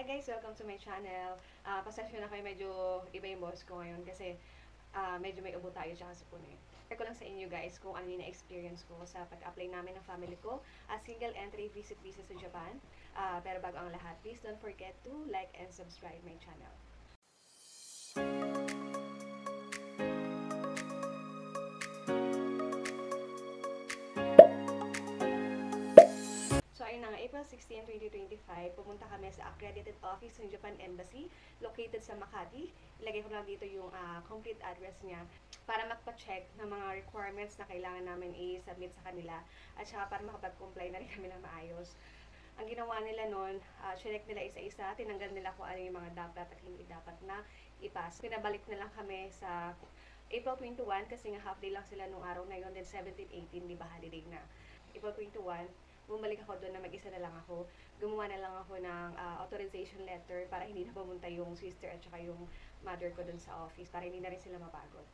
guys! Welcome to my channel. Pasensya na kayo, medyo iba yung boss ko ngayon kasi medyo may ubo tayo tsaka sipon eh. Share ko lang sa inyo guys kung ano yung na-experience ko sa pag-apply namin ng family ko as single entry visit visa sa Japan. Pero bago ang lahat, please don't forget to like and subscribe my channel. So ayun na nga, April 16, 2025, pumunta kami sa accredited office ng Japan Embassy located sa Makati. Ilagay ko lang dito yung complete address niya para magpa-check ng mga requirements na kailangan namin i-submit sa kanila at saka para makapag-comply na rin kami ng maayos. Ang ginawa nila noon, check nila isa-isa, tinanggal nila kung ano yung mga dapat at hindi dapat na ipas. Pinabalik na lang kami sa April 21 kasi nga half day lang sila nung araw na yun, then 17, 18, di ba holiday na. April 21, bumalik ako doon na mag-isa na lang ako. Gumawa na lang ako ng authorization letter para hindi na pumunta yung sister at saka yung mother ko doon sa office para hindi na rin sila mapagod.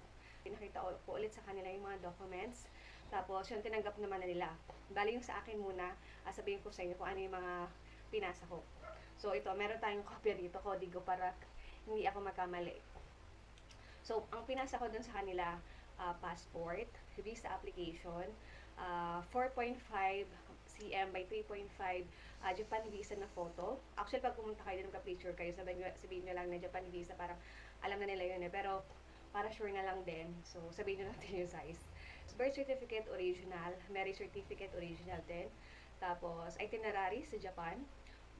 Pinakita ko ulit sa kanila yung mga documents. Tapos yung tinanggap naman na nila. Bali yung sa akin muna, sabihin ko sa inyo kung ano yung mga pinasa ko. So ito, meron tayong kopya dito, kodigo para hindi ako magkamali. So ang pinasa ko doon sa kanila, passport, visa application, 4.5 cm by 3.5 Japan visa na photo. Actually, pag pumunta kayo, nagka-picture kayo, sabihin nyo lang na Japan visa, parang alam na nila yun eh. Pero, para sure na lang din. So, sabihin nyo natin yung size. Birth certificate original, marriage certificate original din. Tapos, itinerary sa Japan.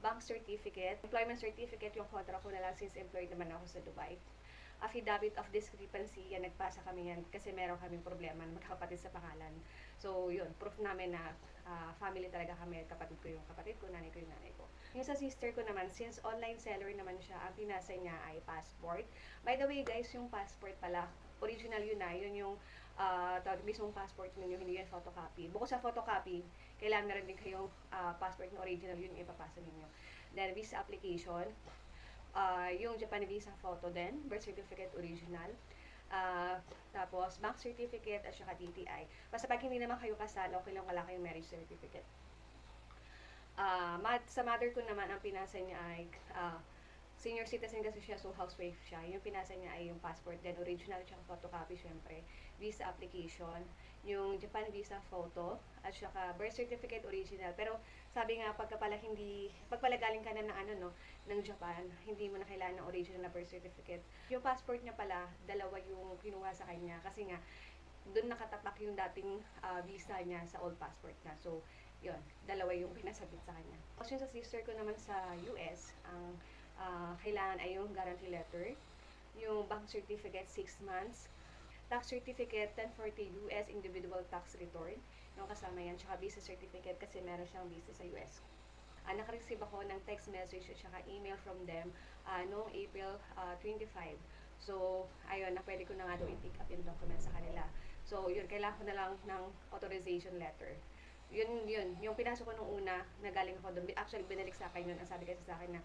Bank certificate, employment certificate, yung contract ko na lang since employed naman ako sa Dubai. Affidavit of discrepancy, yan, nagpasa kami yan kasi meron kaming problema na magkakapatid sa pangalan. So, yun, proof namin na family talaga kami, kapatid ko yung kapatid ko, nanay ko yung nanay ko. Yung sa sister ko naman, since online seller naman siya, ang pinasa niya ay passport. By the way guys, yung passport pala, original yun na, yun yung mismong passport ninyo, hindi yung photocopy. Bukod sa photocopy, kailangan na rin din kayong passport na original, yun yung ipapasa ninyo. Then, visa application, yung Japan visa photo din, birth certificate original, tapos bank certificate at saka DTI. Basta pag hindi naman kayo kasal, okay lang wala kayong marriage certificate. Sa mother ko naman, ang pinasa niya ay senior citizen kasi siya, so housewife siya. Yung pinasa niya ay yung passport din, original at saka photocopy syempre, visa application, yung Japan visa photo, at saka birth certificate original. Pero sabi nga, pagpala galing ka na ng ng Japan, hindi mo na kailangan ng original na birth certificate. Yung passport niya pala, dalawa yung kinuha sa kanya kasi nga, doon nakatapak yung dating visa niya sa old passport na. So, yun, dalawa yung pinasabit sa kanya. Tapos yung sa sister ko naman sa US, ang kailangan ay yung guarantee letter, yung bank certificate 6 months, tax certificate 1040 US individual tax return, yung kasama yan, tsaka visa certificate kasi meron siyang visa sa US. Nakareceive ako ng text message at saka email from them noong April 25. So, ayun, na pwede ko na nga daw i-pick up yung document sa kanila. So, yun, kailangan ko na lang ng authorization letter. Yun, yung pinasok ko nung una, na galing ako doon. Actually, binalik sa akin yun. Ang sabi kasi sa akin na,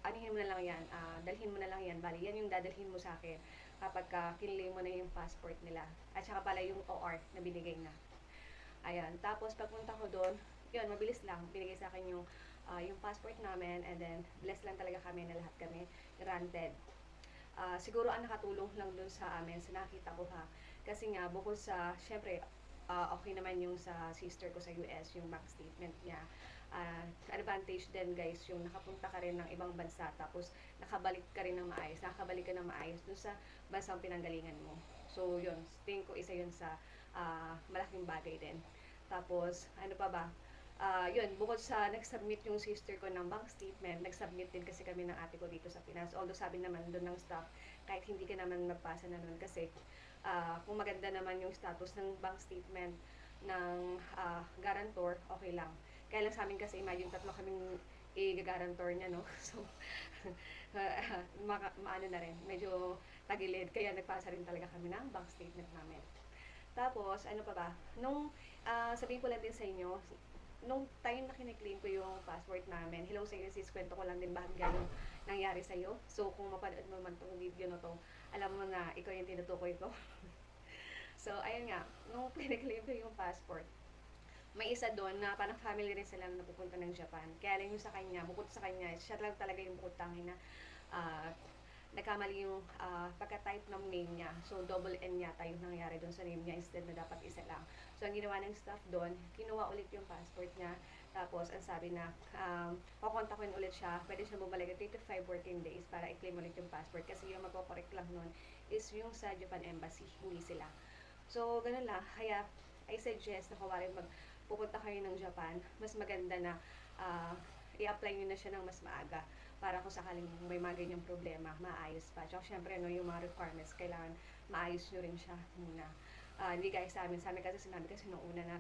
anihin mo na lang yan, dalhin mo na lang yan. Bali, yan yung dadalhin mo sa akin kapag kinlay mo na yung passport nila. At saka pala yung OR na binigay na. Ayan, tapos pagpunta ko doon, yun, mabilis lang. Binigay sa akin yung passport namin and then blessed lang talaga kami na lahat kami granted. Siguro ang nakatulong lang doon sa amin, sa nakita ko ha. Kasi nga, bukod sa, syempre, okay naman yung sa sister ko sa US, yung bank statement niya. Advantage din guys, yung nakapunta ka rin ng ibang bansa, tapos nakabalik ka rin ng maayos, nakabalik ka ng maayos dun sa bansang pinanggalingan mo. So yun, tingin ko isa yun sa malaking bagay din. Tapos, ano pa ba? Yun, bukod sa nag-submit yung sister ko ng bank statement, nag-submit din kasi kami ng ate ko dito sa Pinas. Although sabi naman doon ng staff, kahit hindi ka naman magpasa na nun kasi kung maganda naman yung status ng bank statement ng guarantor, okay lang. Kaya lang sa amin kasi, imagine tatlo kaming i-guarantor niya, no? So, maano na rin, medyo tagilid. Kaya nagpasa rin talaga kami ng bank statement namin. Tapos, ano pa ba? Nung, sabihin ko lang din sa inyo, nung time na kiniklaim ko yung passport namin, hello sa inyo sis, kwento ko lang din bakit gano'ng nangyari sa'yo. So, kung mapanood mo man itong video na to, alam mo na ikaw yung tinutukoy ko. So, ayun nga, nung kiniklaim ko yung passport, may isa doon na parang family rin sila na napupunta ng Japan. Kaya lang yung sa kanya, bukod sa kanya, siya lang talaga yung bukod tangi na ah, nagkamali yung pagka-type ng name niya. So, double N yata yung nangyari doon sa name niya instead na dapat isa lang. So, ang ginawa ng staff doon, kinuha ulit yung passport niya. Tapos, ang sabi na, kukontakin ulit siya. Pwede siya bumalik 3 to 5 working days para i-claim ulit yung passport. Kasi yung magpo-correct lang nun is yung sa Japan Embassy, hindi sila. So, ganun lang. Kaya, I suggest na kung pupunta kayo ng Japan, mas maganda na i-apply nyo na siya ng mas maaga para kung sakaling may mga ganyang problema, maayos pa. Tsaka syempre, no, yung mga requirements, kailangan maayos nyo rin siya muna. Hindi guys sa amin kasi sinabi kasi nung una na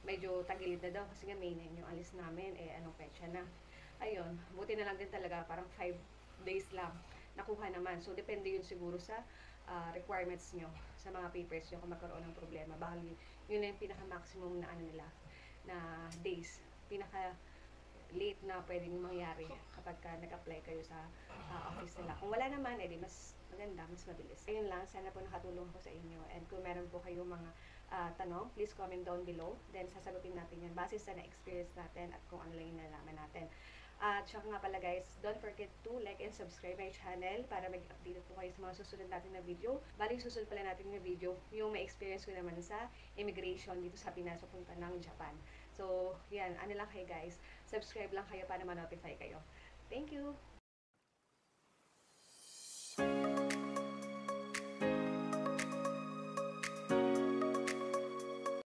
medyo tagilid na daw kasi nga May 9 yung alis namin, anong petsa na. Ayun, buti na lang din talaga, parang 5 days lang nakuha naman. So, depende yun siguro sa requirements nyo, sa mga papers nyo kung magkaroon ng problema. Baka yun na yung pinaka-maximum na ano nila, na days, pinaka late na pwedeng mangyari kapag nag-apply kayo sa office nila. Kung wala naman, edi mas maganda, mas mabilis. Ayun lang, sana po nakatulong ko sa inyo. And kung meron po kayong mga tanong, please comment down below. Then sasagutin natin yan base sa na-experience natin at kung ano lang yung nalaman natin. At saka nga pala guys, don't forget to like and subscribe my channel para mag-update po kayo sa mga susunod natin na video. Bali susunod pala natin na video, yung may experience ko naman sa immigration dito sa Pinas papunta ng Japan. So, yan, ano lang kayo guys, subscribe lang kayo para ma-notify kayo. Thank you!